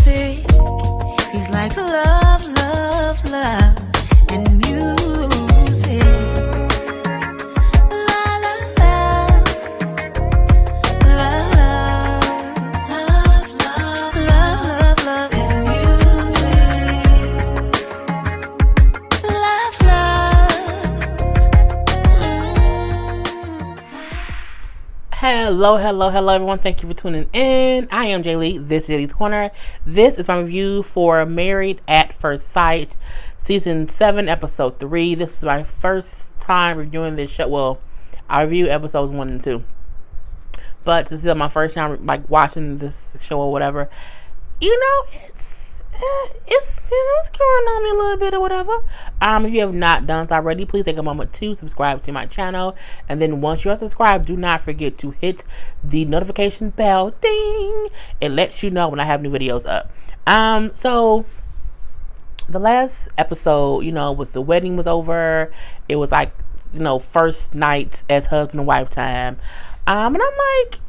music. He's like love, love, love, and music. La la la, love, love, love, love, love, love, and music. Love, love. Hello, everyone. Thank you for tuning in. I am Jay Lee. This is Jay Lee's Corner. This is my review for Married at First Sight, Season 7, Episode 3. This is my first time reviewing this show. Well, I review episodes 1 and 2. But this is my first time, like, watching this show or whatever. It's growing on me a little bit or whatever. If you have not done so already, please take a moment to subscribe to my channel. And then once you're subscribed, do not forget to hit the notification bell. Ding! It lets you know when I have new videos up. So the last episode, was the wedding was over. It was like, first night as husband and wife time. And I'm like,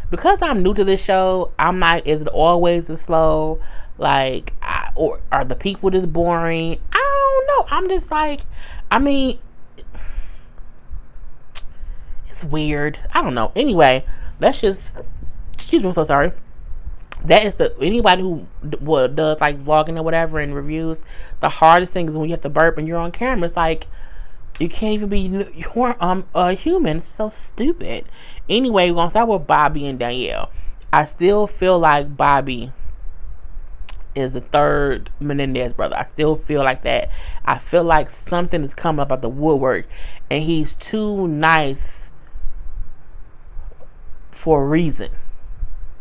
because I'm new to this show, I'm like, is it always this slow? Like, or are the people just boring? I don't know. I'm just like, it's weird. I don't know. Anyway, excuse me, I'm so sorry. That is anybody who does like vlogging or whatever and reviews, the hardest thing is when you have to burp and you're on camera. It's like, you can't even be a human. It's so stupid. Anyway, we're going to start with Bobby and Danielle. I still feel like Bobby is the third Menendez brother. I still feel like that. I feel like something is coming up out the woodwork, and he's too nice for a reason.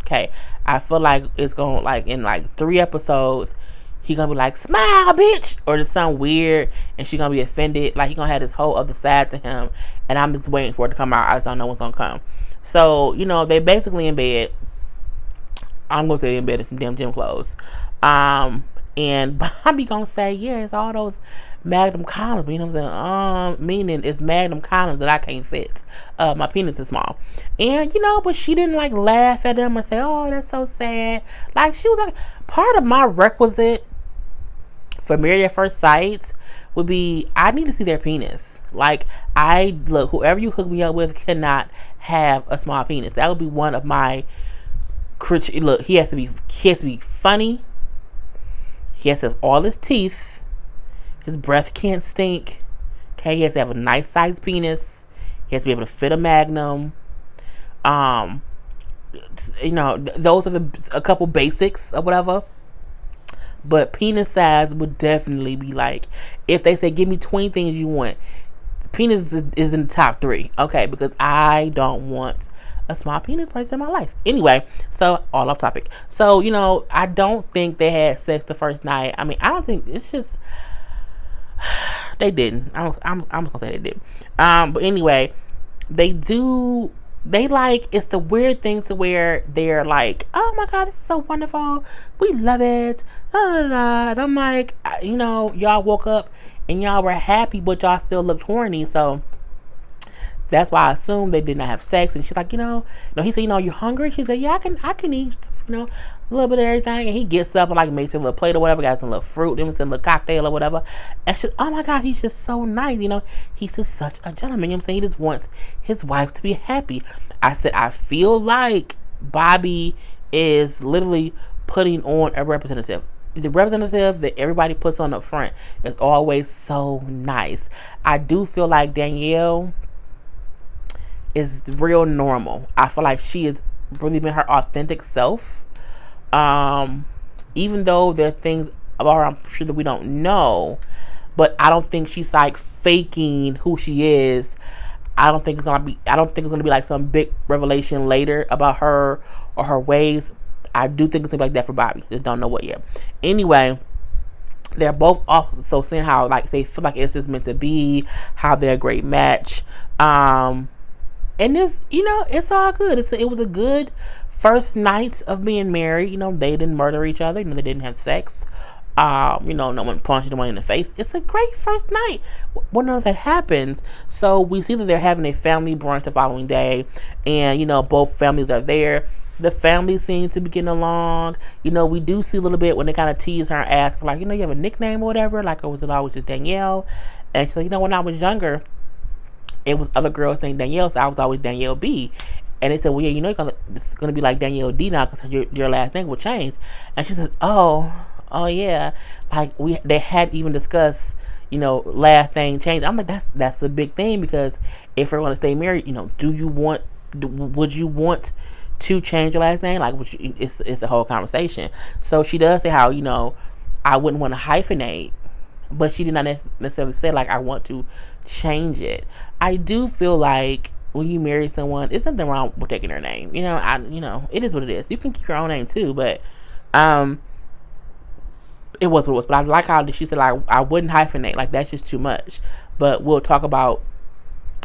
Okay, I feel like it's going, like, in like 3 episodes, he gonna be like, smile, bitch, or just something weird, and she gonna be offended. Like, he gonna have this whole other side to him, and I'm just waiting for it to come out. I just don't know what's gonna come. So, they basically in bed. I'm gonna say they in bed in some damn gym clothes. And Bobby gonna say, yeah, it's all those Magnum condoms. You know what I'm saying? Meaning it's Magnum condoms that I can't fit. My penis is small. And, but she didn't, like, laugh at him or say, oh, that's so sad. Like, she was like, part of my requisite for Married at First Sight would be, I need to see their penis. Like, whoever you hook me up with cannot have a small penis. That would be one of my look. He has to be funny. He has to have all his teeth. His breath can't stink. Okay, he has to have a nice sized penis. He has to be able to fit a Magnum. Those are a couple basics or whatever. But penis size would definitely be like, if they say, give me 20 things you want, penis is in the top 3. Okay, because I don't want a small penis person in my life. Anyway, so all off topic. So, I don't think they had sex the first night. I don't think, it's just, they didn't. I'm just gonna say they did. But anyway, they like, it's the weird thing to where they're like, oh my God, this is so wonderful. We love it. And I'm like, y'all woke up and y'all were happy, but y'all still looked horny. So that's why I assumed they did not have sex. And she's like, he said, you hungry? She said, yeah, I can eat, a little bit of everything. And he gets up and like makes a little plate or whatever, got some little fruit, then some little cocktail or whatever. And she's, oh my God, he's just so nice. He's just such a gentleman. You know what I'm saying? He just wants his wife to be happy. I said, I feel like Bobby is literally putting on a representative. The representative that everybody puts on up front is always so nice. I do feel like Danielle is real normal. I feel like she has really been her authentic self. Even though there are things about her I'm sure that we don't know, but I don't think she's like faking who she is. I don't think it's gonna be like some big revelation later about her or her ways. I do think it's gonna be like that for Bobby. Just don't know what yet. Anyway, they're both also seeing how like they feel like it's just meant to be, how they're a great match. And this, it's all good. It was a good first night of being married. They didn't murder each other. They didn't have sex. No one punching no one in the face. It's a great first night when none of that happens. So we see that they're having a family brunch the following day, and both families are there. The family seems to be getting along. We do see a little bit when they kind of tease her and ask her, like, you have a nickname or whatever, like, or was it always just Danielle? And she's like, when I was younger, it was other girls named Danielle, so I was always Danielle B. And they said, well, yeah, it's gonna be like Danielle D now because your last name will change. And she says, oh yeah, like they hadn't even discussed, last name change. I'm like, that's a big thing, because if we're gonna stay married, would you want to change your last name? Like, it's a whole conversation. So she does say how, I wouldn't want to hyphenate, but she did not necessarily say, like, I want to change it. I do feel like when you marry someone, there's nothing wrong with taking their name. It is what it is. You can keep your own name too, but it was what it was. But I like how she said, like, I wouldn't hyphenate. Like, that's just too much. But we'll talk about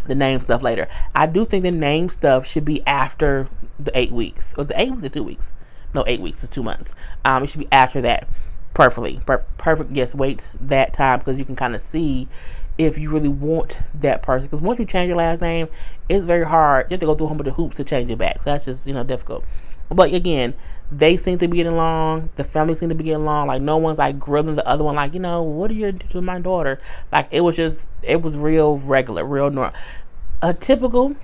the name stuff later. I do think the name stuff should be after the 8 weeks. Or the 8 weeks or 2 weeks? No, 8 weeks is 2 months. It should be after that. Perfect. Yes, wait that time, because you can kind of see if you really want that person. Because once you change your last name, it's very hard. You have to go through a whole bunch of hoops to change it back. So that's just, difficult. But again, they seem to be getting along. The family seem to be getting along. Like, no one's like grilling the other one, like, what are you doing to my daughter? Like, it was real regular, real normal. A typical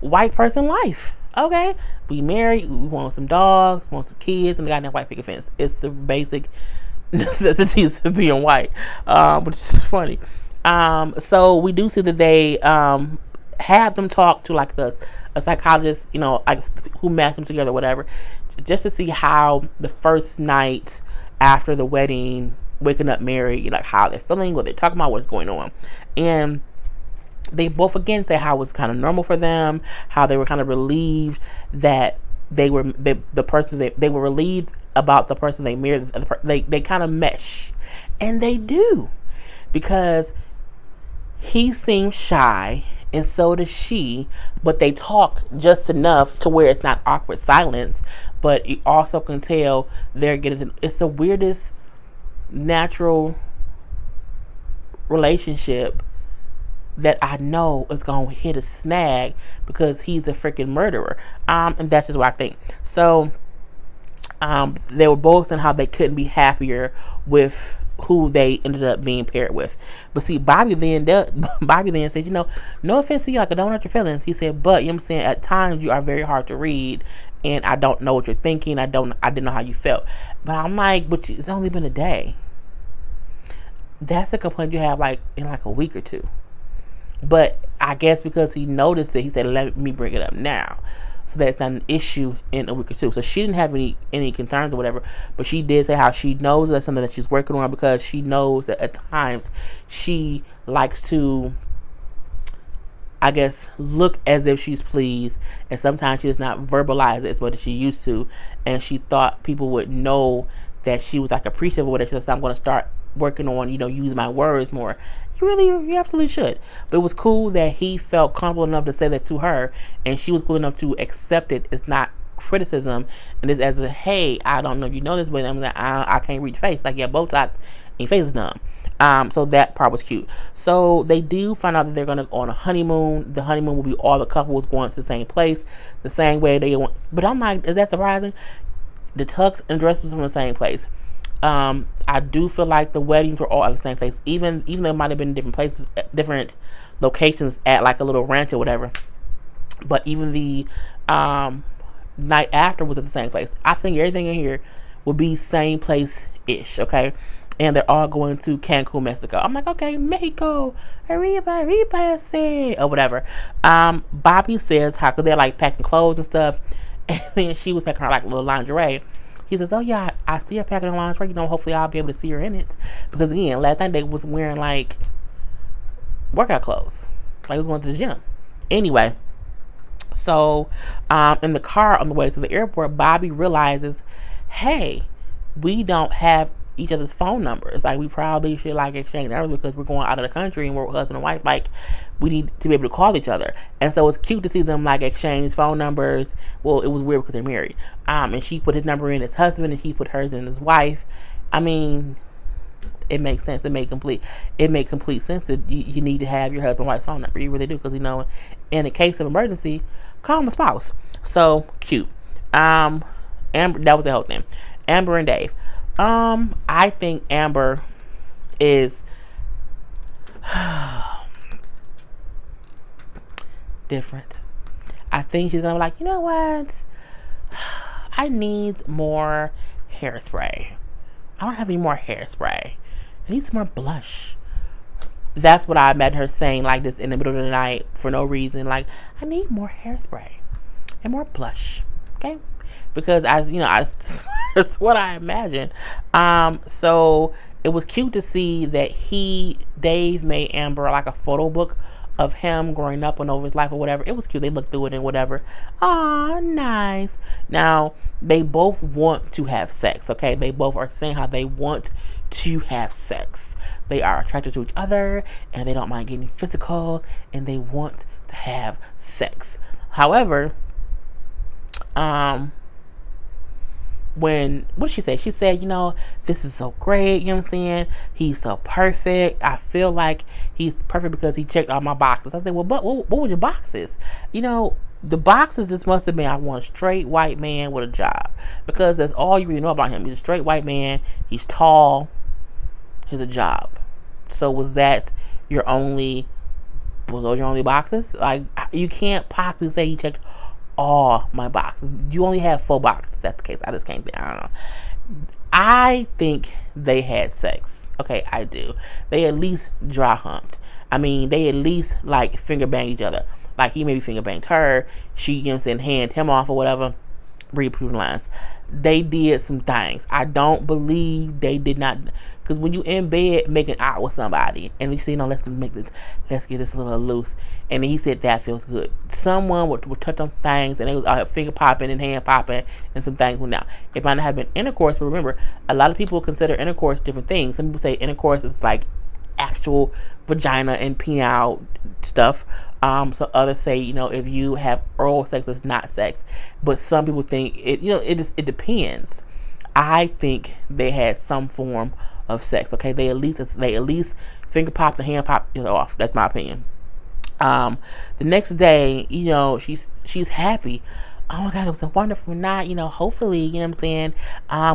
white person life. Okay, we married, we want some dogs, want some kids, and we got that white picket fence. It's the basic necessities of being white, which is funny. So we do see that they have them talk to, like, a psychologist, like, who matched them together, whatever, just to see how the first night after the wedding, waking up married, like, how they're feeling, what they're talking about, what's going on. And they both again say how it was kind of normal for them, how they were kind of relieved that they were relieved about the person they married. They kind of mesh, and they do, because he seems shy and so does she, but they talk just enough to where it's not awkward silence, but you also can tell they're getting it's the weirdest natural relationship that I know is going to hit a snag, because he's a freaking murderer. And that's just what I think. So, they were both saying how they couldn't be happier with who they ended up being paired with. But see, Bobby then said, no offense to you, like, I don't hurt your feelings. He said, but, I'm saying, at times you are very hard to read, and I don't know what you're thinking. I didn't know how you felt. But I'm like, but it's only been a day. That's a complaint you have, like, in like a week or two. But I guess because he noticed it, he said, let me bring it up now. So that's not an issue in a week or two. So she didn't have any concerns or whatever. But she did say how she knows that's something that she's working on, because she knows that at times she likes to, I guess, look as if she's pleased. And sometimes she does not verbalize it as much as she used to. And she thought people would know that she was, like, appreciative of what it is. I'm going to start working on, use my words more. You absolutely should. But it was cool that he felt comfortable enough to say that to her, and she was cool enough to accept it. It's not criticism, and it's as a, hey, I don't know if you know this, but I'm like, I can't read your face. Like, yeah, Botox, and your face is numb. So that part was cute. So they do find out that they're going to go on a honeymoon. The honeymoon will be all the couples going to the same place, the same way they want. But I'm like, is that surprising? The tux and dress was from the same place. I do feel like the weddings were all at the same place, even though it might have been different places, different locations at, like, a little ranch or whatever. But even the night after was at the same place. I think everything in here will be same place-ish, okay? And they're all going to Cancun, Mexico. I'm like, okay, Mexico, arriba, say, or whatever. Bobby says how, because they're, like, packing clothes and stuff, and then she was packing her, like, little lingerie. He says, oh yeah, I see her packing her lingerie, hopefully I'll be able to see her in it. Because again, last night they was wearing, like, workout clothes. Like, he was going to the gym. Anyway, so in the car on the way to the airport, Bobby realizes, hey, we don't have each other's phone numbers. Like, we probably should, like, exchange numbers, because we're going out of the country and we're husband and wife. Like, we need to be able to call each other. And so it's cute to see them, like, exchange phone numbers. Well, it was weird because they're married. And she put his number in as husband, and he put hers in as wife. I mean, it makes sense. It made complete sense that you need to have your husband wife's phone number. You really do, because in a case of emergency, call my spouse. So cute. Amber, that was the whole thing. Amber and Dave. I think Amber is different. I think she's gonna be like, you know what? I need more hairspray. I don't have any more hairspray. I need some more blush. That's what I imagine her saying like this in the middle of the night for no reason. Like, I need more hairspray and more blush. Okay? Because that's what I imagined. So it was cute to see that Dave made Amber like a photo book of him growing up and over his life or whatever. It was cute. They looked through it and whatever. Aw, nice. Now, they both want to have sex, okay? They both are saying how they want to have sex. They are attracted to each other and they don't mind getting physical and they want to have sex. However, what did she say? She said, this is so great, you know what I'm saying? He's so perfect. I feel like he's perfect because he checked all my boxes. I said, well, but what were your boxes? The boxes just must have been, I want a straight white man with a job. Because that's all you really know about him. He's a straight white man. He's tall. He's a job. So was those your only boxes? Like, you can't possibly say he checked all my boxes. You only have 4 boxes. That's the case. I just can't think. I don't know. I think they had sex. Okay, I do. They at least dry humped. I mean, they at least like finger banged each other. Like, he maybe finger banged her. She, hand him off or whatever. Read between the lines. They did some things. I don't believe they did not, because when you in bed making out with somebody and you say, let's get this a little loose, and then he said that feels good. Someone would touch on things and they was finger popping and hand popping and some things went out. It might not have been intercourse, but remember, a lot of people consider intercourse different things. Some people say intercourse is like actual vagina and penile stuff. So others say, if you have oral sex, it's not sex. But some people think it depends. I think they had some form of sex. Okay, they at least finger pop, the hand pop off. That's my opinion. The next day, she's happy. Oh my God, it was a wonderful night. Hopefully, what I'm saying,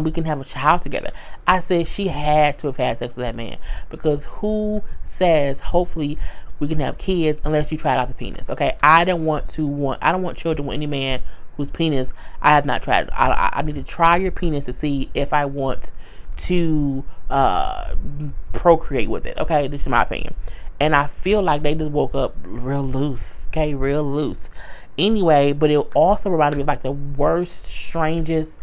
we can have a child together. I said she had to have had sex with that man, because who says hopefully we can have kids unless you tried out the penis? Okay, I don't want children with any man whose penis I have not tried. I need to try your penis to see if I want to procreate with it. Okay, this is my opinion, and I feel like they just woke up real loose. Okay, real loose. Anyway, but it also reminded me of like the worst, strangest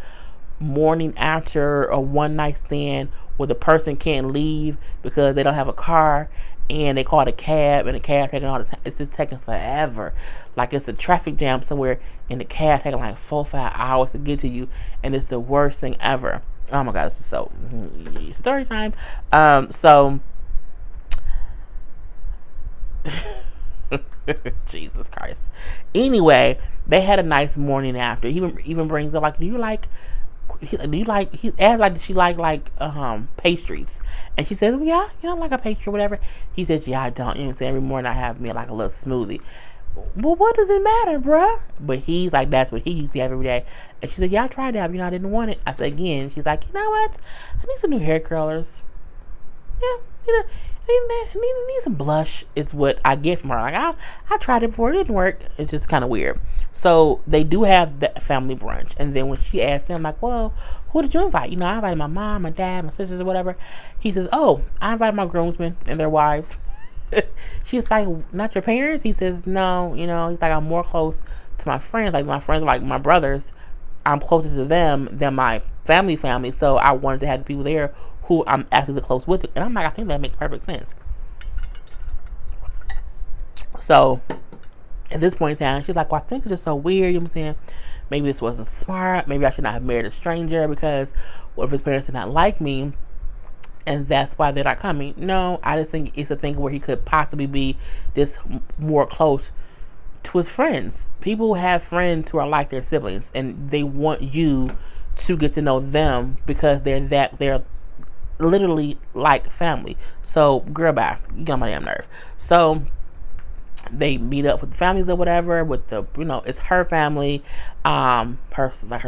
morning after a one night stand where the person can't leave because they don't have a car and they call a cab and the cab taking all the time. It's just taking forever. Like it's a traffic jam somewhere and the cab taking like 4 or 5 hours to get to you, and it's the worst thing ever. Oh my God, this is so story time. So Jesus Christ. Anyway, they had a nice morning after. He even brings up like, do you like he asked like, did she like pastries? And she says, well, yeah, I like a pastry or whatever. He says, yeah, I don't. Every morning I have me like a little smoothie. Well, what does it matter, bruh? But he's like, that's what he used to have every day. And she said, yeah, I tried that, but I didn't want it. I said again. She's like, you know what? I need some new hair curlers. Yeah, I need some blush is what I get from her. Like, I tried it before, it didn't work. It's just kind of weird. So they do have the family brunch, and then when she asked him, like, well, who did you invite? I invited my mom, my dad, my sisters, or whatever. He says, oh, I invited my groomsmen and their wives. She's like, not your parents? He says, no. He's like, I'm more close to my friends. Like, my friends are like my brothers. I'm closer to them than my family. So I wanted to have the people there who I'm actually close with. And I'm like, I think that makes perfect sense. So at this point in time, she's like, well, I think it's just so weird. You know what I'm saying? Maybe this wasn't smart. Maybe I should not have married a stranger, because what if his parents did not like me? And that's why they're not coming. No, I just think it's a thing where he could possibly be this more close to his friends. People have friends who are like their siblings, and they want you to get to know them because they're literally like family. So girl, bye, you get on my damn nerve. So they meet up with the families or whatever, with the, it's her family, her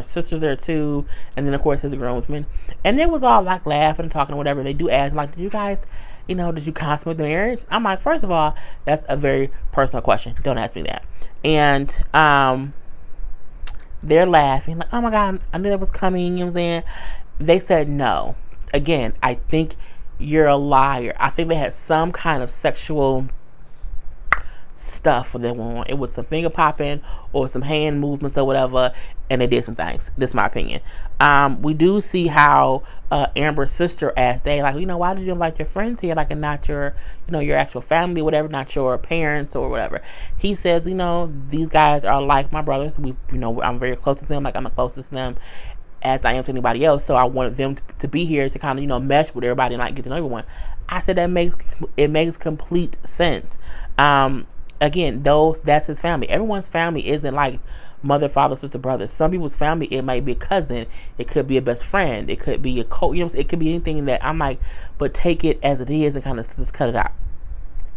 sister's there too, and then of course his groomsmen, and they was all like laughing and talking or whatever. They do ask like, did you guys, did you consummate the marriage? I'm like, first of all, that's a very personal question, don't ask me that. And they're laughing like, oh my god, I knew that was coming, you know what I'm saying. They said no. Again, I think you're a liar. I think they had some kind of sexual stuff for them on. It was some finger popping or some hand movements or whatever, and they did some things. This is my opinion. We do see how Amber's sister asked Dave, like, why did you invite your friends here, like, and not your, your actual family, whatever, not your parents or whatever. He says, these guys are like my brothers. I'm very close to them, like I'm the closest to them as I am to anybody else. So I wanted them to be here to kind of, mesh with everybody and like get to know everyone. I said it makes complete sense. Again, that's his family. Everyone's family isn't like mother, father, sister, brother. Some people's family, it might be a cousin, it could be a best friend, it could be a it could be anything that I'm like, but take it as it is and kind of just cut it out.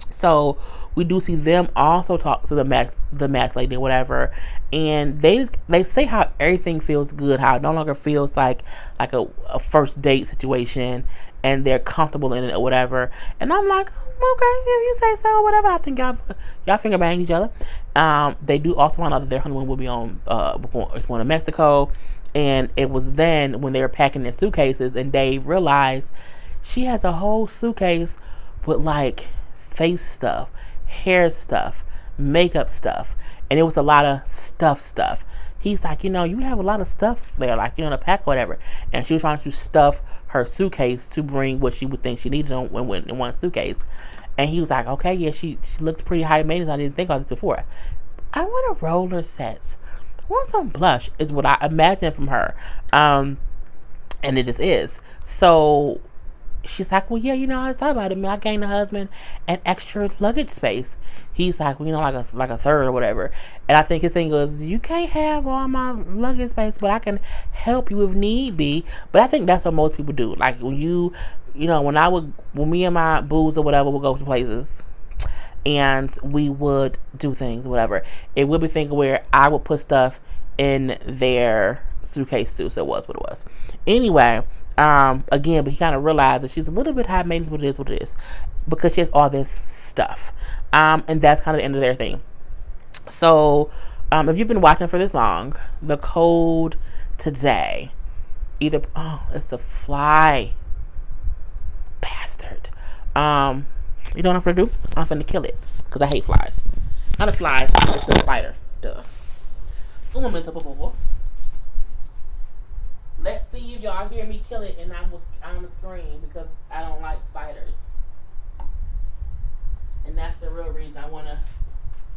So we do see them also talk to the match lady or whatever, and they say how everything feels good, how it no longer feels like a first date situation, and they're comfortable in it or whatever. And I'm like, okay, if you say so, whatever. I think y'all finger bang each other. They do also find out that their honeymoon will be it's going to Mexico, and it was then when they were packing their suitcases, and Dave realized she has a whole suitcase with like face stuff, hair stuff, makeup stuff, and it was a lot of stuff. He's like, you have a lot of stuff there, like, in a pack or whatever. And she was trying to stuff her suitcase to bring what she would think she needed in one suitcase. And he was like, okay, yeah, she looks pretty high maintenance. I didn't think about this before. I want a roller set. I want some blush, is what I imagine from her. And it just is. So she's like, well, yeah, I just thought about it. I gained a husband and extra luggage space. He's like, well, like a third or whatever. And I think his thing was, you can't have all my luggage space, but I can help you if need be. But I think that's what most people do. Like when when me and my booze or whatever would go to places and we would do things, whatever, it would be thinking where I would put stuff in their suitcase too. So it was what it was. Anyway, again, but he kind of realized that she's a little bit high maintenance, what it is, because she has all this stuff. And that's kind of the end of their thing. So, if you've been watching for this long, the code today, it's a fly. Bastard. You know what I'm gonna do? I'm finna kill it, because I hate flies. Not a fly, it's a spider. Duh. Un momento, por favor. Let's see if y'all hear me kill it and I'm on the screen, because I don't like spiders. And that's the real reason I want to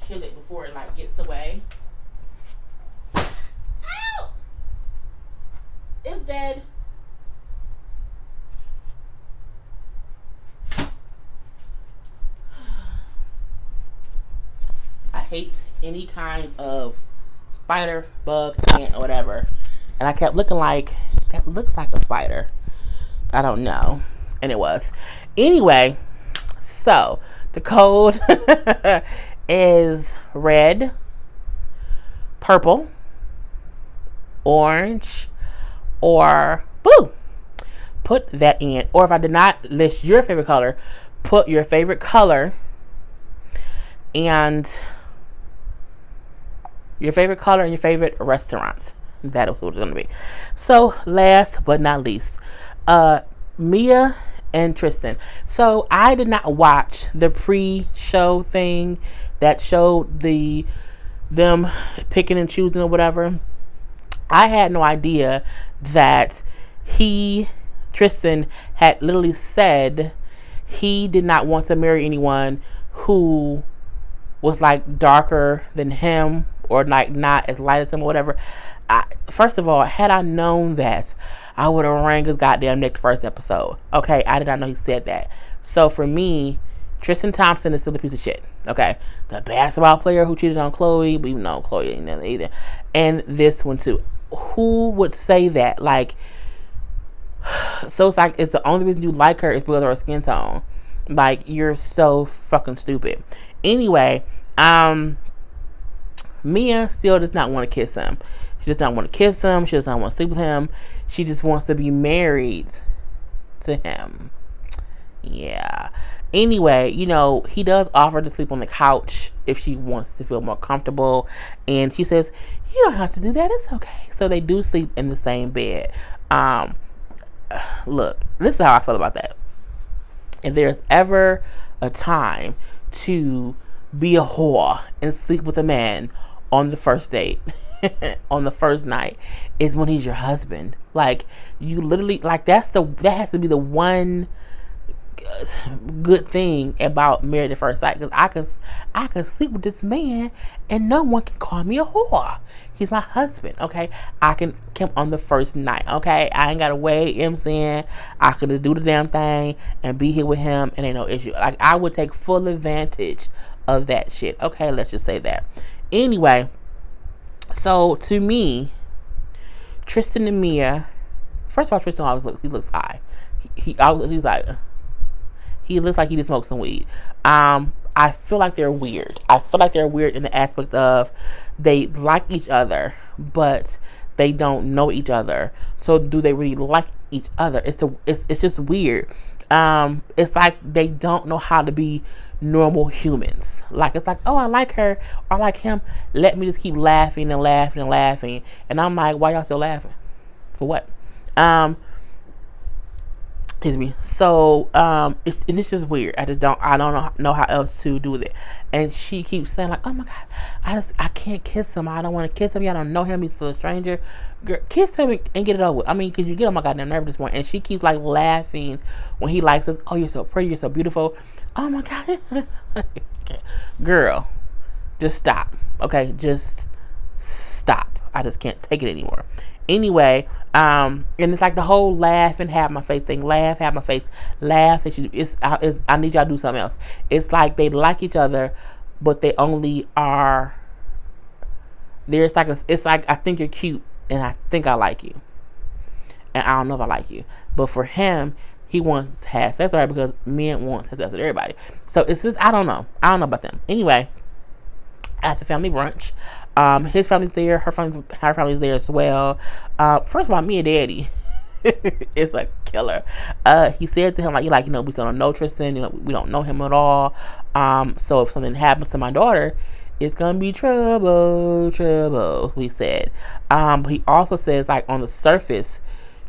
kill it before it gets away. Ow! It's dead. I hate any kind of spider, bug, ant, or whatever. And I kept looking like, that looks like a spider. I don't know. And it was. Anyway, so the code is red, purple, orange, or blue. Put that in. Or if I did not list your favorite color, put your favorite color and your favorite restaurants. That is what it's going to be. So, last but not least, Mia and Tristan. So, I did not watch the pre-show thing that showed them picking and choosing or whatever. I had no idea that Tristan had literally said he did not want to marry anyone who was darker than him or not as light as him or whatever. First of all, had I known that, I would have rang his goddamn neck the first episode. Okay, I did not know he said that. So for me, Tristan Thompson is still a piece of shit. Okay, the basketball player who cheated on Chloe, but even though Chloe ain't nothing either, and this one too. Who would say that? So it's like, it's the only reason you like her is because of her skin tone. Like, you're so fucking stupid. Anyway, Mia still does not want to kiss him. She does not want to kiss him. She does not want to sleep with him. She just wants to be married to him. Yeah. Anyway, he does offer to sleep on the couch if she wants to feel more comfortable. And she says, you don't have to do that. It's okay. So they do sleep in the same bed. Look, this is how I feel about that. If there's ever a time to be a whore and sleep with a man on the first date, on the first night, is when he's your husband. Like, you literally, like, that has to be the one good thing about Married at First Sight, because I can sleep with this man and no one can call me a whore. He's my husband, okay? I can come on the first night, okay? I ain't gotta wait. I'm saying, I can just do the damn thing and be here with him and ain't no issue. Like, I would take full advantage of that shit, okay? Let's just say that. Anyway, so to me, Tristan and Mia, first of all, Tristan always looks high. He's like, he looks like he just smoked some weed. I feel like they're weird. I feel like they're weird in the aspect of they like each other, but they don't know each other. So do they really like each other? It's just weird. It's like they don't know how to be normal humans. Like, it's like, oh, I like her, or I like him. Let me just keep laughing and laughing and laughing. And I'm like, why y'all still laughing? For what? Excuse me. So, it's just weird. I don't know how else to do with it. And she keeps saying, like, oh my God, I can't kiss him. I don't want to kiss him. I don't know him. He's still a stranger. Girl, kiss him and get it over with. I mean, could you get on my goddamn nerve this morning? And she keeps, like, laughing when he likes us. Oh, you're so pretty. You're so beautiful. Oh my God. Girl, just stop. Okay? Just stop. I just can't take it anymore. Anyway, and it's like the whole laugh and have my face thing. Laugh, have my face, laugh. I need y'all to do something else. It's like they like each other, but they only are. It's like I think you're cute, and I think I like you, and I don't know if I like you. But for him, he wants to have sex with her because men want to have sex with everybody. So it's just, I don't know about them. Anyway, at the family brunch, his family's there, her family's there as well. First of all, Mia Daddy is a killer. He said to him, like, we still don't know Tristan, we don't know him at all. So if something happens to my daughter, it's gonna be trouble, we said. He also says, like, on the surface,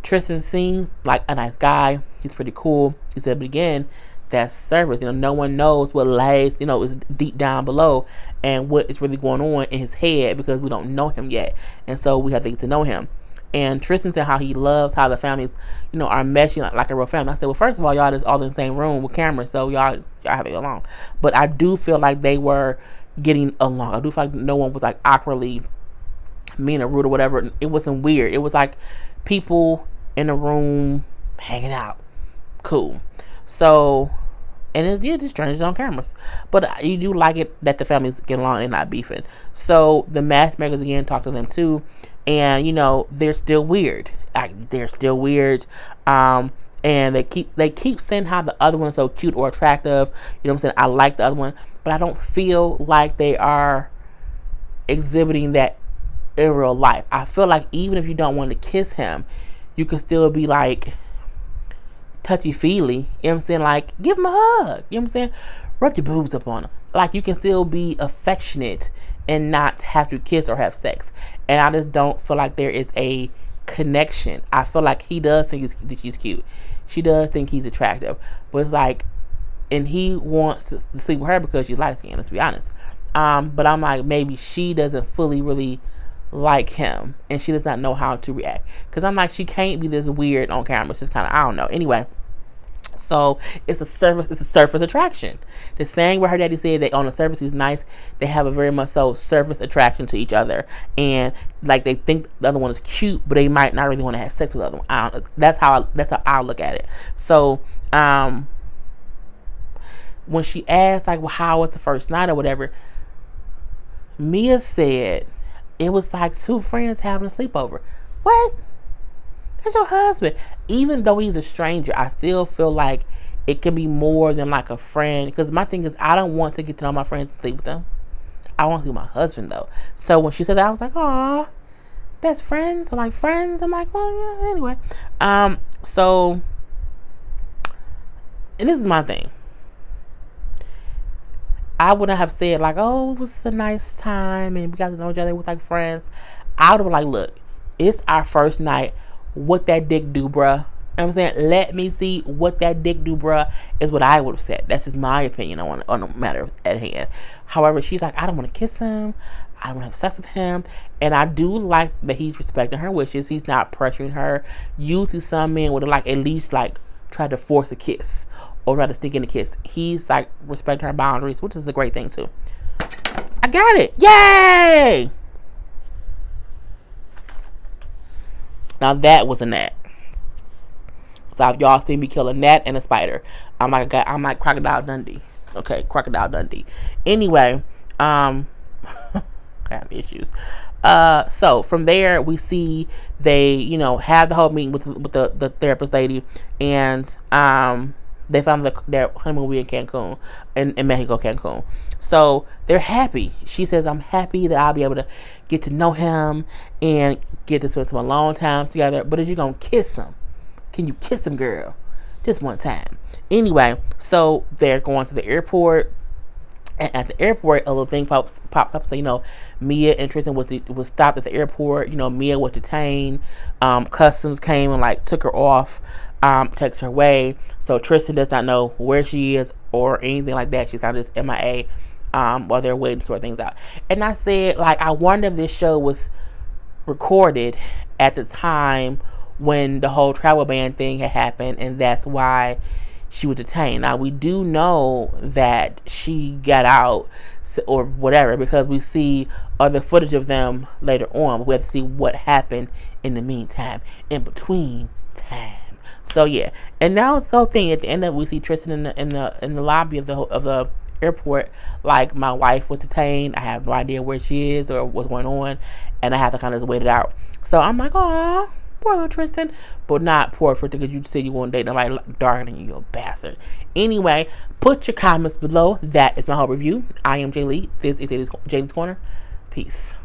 Tristan seems like a nice guy. He's pretty cool. He said, but again, that surface, no one knows what lies, is deep down below and what is really going on in his head, because we don't know him yet, and so we have to get to know him. And Tristan said how he loves how the families, are meshing like a real family. I said, well, first of all, y'all just all in the same room with cameras, so y'all have to get along. But I do feel like they were getting along. I do feel like no one was like awkwardly mean or rude or whatever. It wasn't weird. It was like people in a room hanging out. Cool. So, and it's just strangers on cameras. But you do like it that the families get along and not beefing. So the matchmakers again talk to them too, and they're still weird. They're still weird. And they keep saying how the other one is so cute or attractive. You know what I'm saying? I like the other one, but I don't feel like they are exhibiting that in real life. I feel like even if you don't want to kiss him, you can still be like touchy-feely, you know what I'm saying? Like, give him a hug, you know what I'm saying? Rub your boobs up on him. Like, you can still be affectionate and not have to kiss or have sex. And I just don't feel like there is a connection. I feel like he does think she's cute. She does think he's attractive. But it's like, and he wants to sleep with her because she's light skinned, let's be honest. But I'm like, maybe she doesn't fully really like him, and she does not know how to react, because I'm like, she can't be this weird on camera. It's just kind of, I don't know. Anyway, so it's a surface attraction. The saying where her daddy said that on the surface he's nice, they have a very much so surface attraction to each other, and like they think the other one is cute, but they might not really want to have sex with the other one. That's how I look at it. So when she asked, like, well, how was the first night or whatever, Mia said it was like two friends having a sleepover. What? That's your husband. Even though he's a stranger, I still feel like it can be more than like a friend. Because my thing is, I don't want to get to know my friends and sleep with them. I want to be my husband though. So when she said that, I was like, "Aw, best friends or like friends." I'm like, "Well, yeah." Anyway, so, and this is my thing. I wouldn't have said like, "Oh, it was a nice time and we got to know each other with like friends." I would have been like, "Look, it's our first night. What that dick do, bruh?" You know what I'm saying? Let me see what that dick do, bruh, is what I would have said. That's just my opinion on the matter at hand. However, she's like, "I don't want to kiss him. I don't want to have sex with him." And I do like that he's respecting her wishes. He's not pressuring her. Usually some men would have like at least like tried to force a kiss or try to sneak in a kiss. He's like respecting her boundaries, which is a great thing too. I got it. Yay! Now that was a gnat. So if y'all see me kill a gnat and a spider, I'm like Crocodile Dundee. Okay, Crocodile Dundee. Anyway, I have issues. So from there we see they, have the whole meeting with the therapist lady, and they found their honeymoon in Cancun, in Mexico, Cancun. So they're happy. She says, "I'm happy that I'll be able to get to know him and get to spend some alone time together. But is you gonna kiss him? Can you kiss him, girl? Just one time." Anyway, so they're going to the airport. And at the airport, a little thing pops up. So, Mia and Tristan was stopped at the airport. Mia was detained. Customs came and like took her off, takes her away. So Tristan does not know where she is or anything like that. She's kind of just MIA while they're waiting to sort things out. And I said, like, I wonder if this show was recorded at the time when the whole travel ban thing had happened, and that's why she was detained. Now we do know that she got out or whatever because we see other footage of them later on. We have to see what happened in the meantime, in between time. So yeah, and now it's the whole thing. At the end of it, we see Tristan in the lobby of the airport. Like, my wife was detained. I have no idea where she is or what's going on, and I have to kind of just wait it out. So I'm like, "Aw, poor little Tristan," but not poor Tristan because you said you want to date nobody darker than you, you a bastard. Anyway, put your comments below. That is my whole review. I am Jay Lee. This is Jay's Corner. Peace.